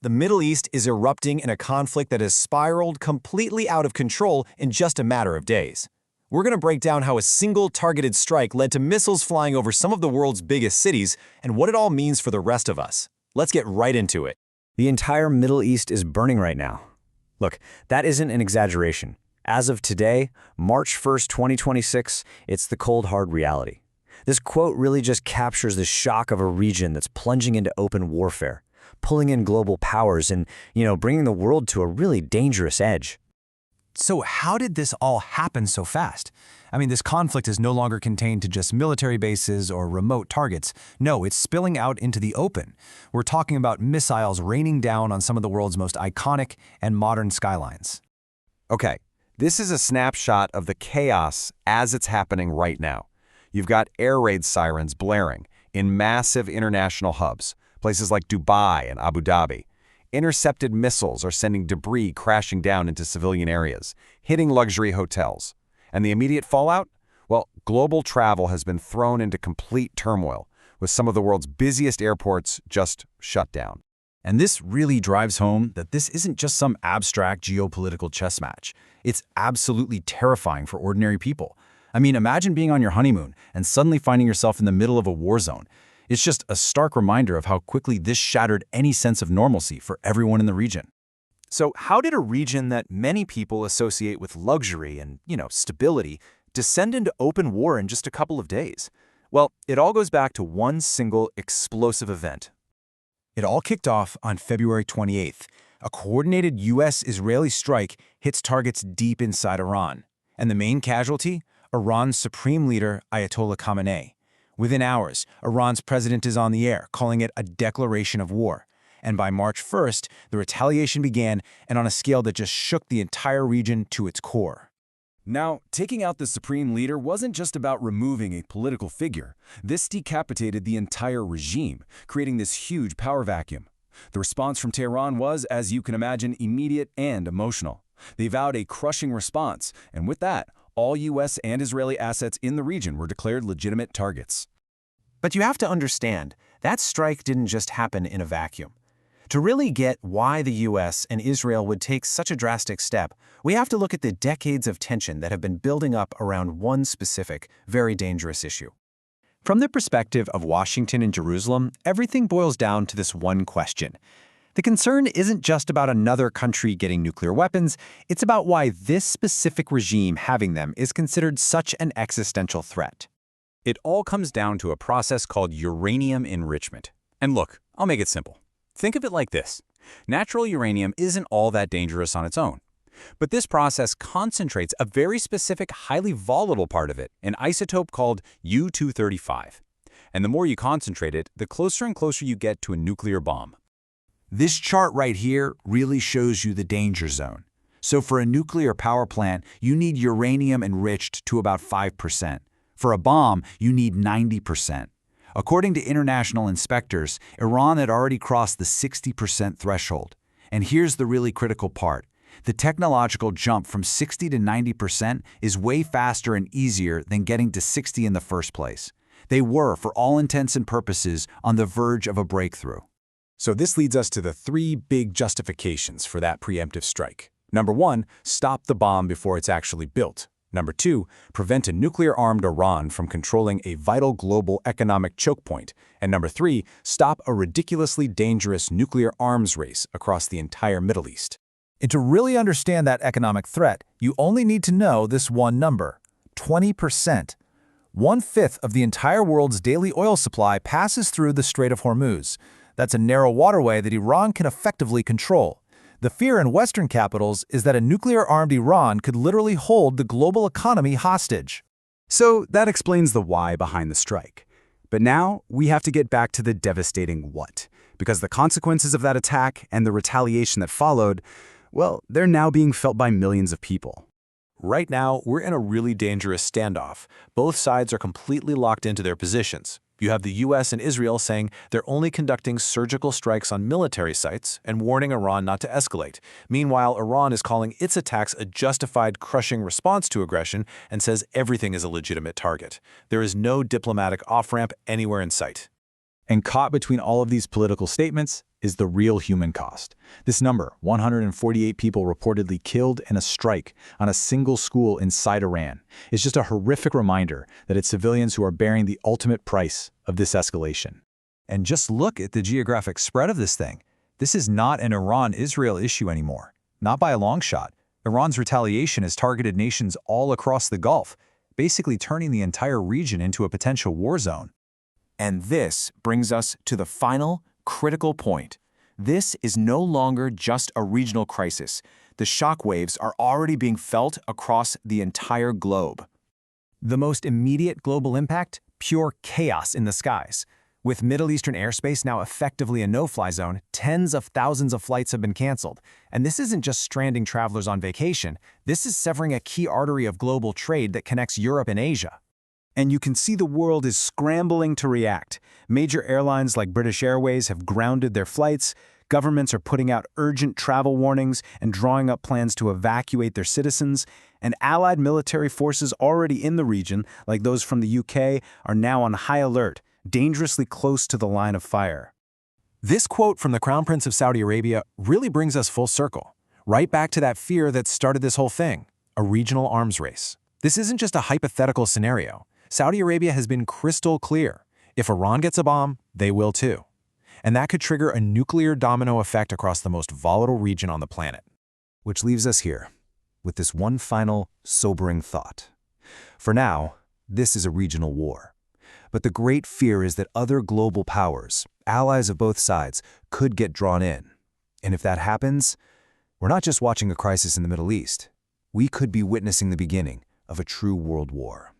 The Middle East is erupting in a conflict that has spiraled completely out of control in just a matter of days. We're going to break down how a single targeted strike led to missiles flying over some of the world's biggest cities and what it all means for the rest of us. Let's get right into it. The entire Middle East is burning right now. Look, that isn't an exaggeration. As of today, March 1st, 2026, it's the cold, hard reality. This quote really just captures the shock of a region that's plunging into open warfare, pulling in global powers and, bringing the world to a really dangerous edge. So how did this all happen so fast? I mean, this conflict is no longer contained to just military bases or remote targets. No, it's spilling out into the open. We're talking about missiles raining down on some of the world's most iconic and modern skylines. Okay, this is a snapshot of the chaos as it's happening right now. You've got air raid sirens blaring in massive international hubs, places like Dubai and Abu Dhabi. Intercepted missiles are sending debris crashing down into civilian areas, hitting luxury hotels. And the immediate fallout? Well, global travel has been thrown into complete turmoil, with some of the world's busiest airports just shut down. And this really drives home that this isn't just some abstract geopolitical chess match. It's absolutely terrifying for ordinary people. I mean, imagine being on your honeymoon and suddenly finding yourself in the middle of a war zone. It's just a stark reminder of how quickly this shattered any sense of normalcy for everyone in the region. So how did a region that many people associate with luxury and, stability descend into open war in just a couple of days? Well, it all goes back to one single explosive event. It all kicked off on February 28th. A coordinated U.S.-Israeli strike hits targets deep inside Iran. And the main casualty? Iran's supreme leader, Ayatollah Khamenei. Within hours, Iran's president is on the air, calling it a declaration of war. And by March 1st, the retaliation began, and on a scale that just shook the entire region to its core. Now, taking out the supreme leader wasn't just about removing a political figure. This decapitated the entire regime, creating this huge power vacuum. The response from Tehran was, as you can imagine, immediate and emotional. They vowed a crushing response, and with that, all U.S. and Israeli assets in the region were declared legitimate targets. But you have to understand, that strike didn't just happen in a vacuum. To really get why the U.S. and Israel would take such a drastic step, we have to look at the decades of tension that have been building up around one specific, very dangerous issue. From the perspective of Washington and Jerusalem, everything boils down to this one question. The concern isn't just about another country getting nuclear weapons, it's about why this specific regime having them is considered such an existential threat. It all comes down to a process called uranium enrichment. And look, I'll make it simple. Think of it like this. Natural uranium isn't all that dangerous on its own. But this process concentrates a very specific, highly volatile part of it, an isotope called U-235. And the more you concentrate it, the closer and closer you get to a nuclear bomb. This chart right here really shows you the danger zone. So for a nuclear power plant, you need uranium enriched to about 5%. For a bomb, you need 90%. According to international inspectors, Iran had already crossed the 60% threshold. And here's the really critical part. The technological jump from 60 to 90% is way faster and easier than getting to 60 in the first place. They were, for all intents and purposes, on the verge of a breakthrough. So this leads us to the three big justifications for that preemptive strike. Number one, stop the bomb before it's actually built. Number two, prevent a nuclear-armed Iran from controlling a vital global economic choke point. And number three, stop a ridiculously dangerous nuclear arms race across the entire Middle East. And to really understand that economic threat, you only need to know this one number, 20%. 1/5 of the entire world's daily oil supply passes through the Strait of Hormuz. That's a narrow waterway that Iran can effectively control. The fear in Western capitals is that a nuclear-armed Iran could literally hold the global economy hostage. So that explains the why behind the strike. But now we have to get back to the devastating what, because the consequences of that attack and the retaliation that followed, well, they're now being felt by millions of people. Right now, we're in a really dangerous standoff. Both sides are completely locked into their positions. You have the U.S. and Israel saying they're only conducting surgical strikes on military sites and warning Iran not to escalate. Meanwhile, Iran is calling its attacks a justified, crushing response to aggression and says everything is a legitimate target. There is no diplomatic off-ramp anywhere in sight. And caught between all of these political statements is the real human cost. This number, 148 people reportedly killed in a strike on a single school inside Iran, is just a horrific reminder that it's civilians who are bearing the ultimate price of this escalation. And just look at the geographic spread of this thing. This is not an Iran-Israel issue anymore. Not by a long shot. Iran's retaliation has targeted nations all across the Gulf, basically turning the entire region into a potential war zone. And this brings us to the final, critical point. This is no longer just a regional crisis. The shockwaves are already being felt across the entire globe. The most immediate global impact? Pure chaos in the skies. With Middle Eastern airspace now effectively a no-fly zone, tens of thousands of flights have been canceled. And this isn't just stranding travelers on vacation. This is severing a key artery of global trade that connects Europe and Asia. And you can see the world is scrambling to react. Major airlines like British Airways have grounded their flights, governments are putting out urgent travel warnings and drawing up plans to evacuate their citizens, and allied military forces already in the region, like those from the UK, are now on high alert, dangerously close to the line of fire. This quote from the Crown Prince of Saudi Arabia really brings us full circle, right back to that fear that started this whole thing, a regional arms race. This isn't just a hypothetical scenario. Saudi Arabia has been crystal clear. If Iran gets a bomb, they will too. And that could trigger a nuclear domino effect across the most volatile region on the planet. Which leaves us here, with this one final, sobering thought. For now, this is a regional war. But the great fear is that other global powers, allies of both sides, could get drawn in. And if that happens, we're not just watching a crisis in the Middle East. We could be witnessing the beginning of a true world war.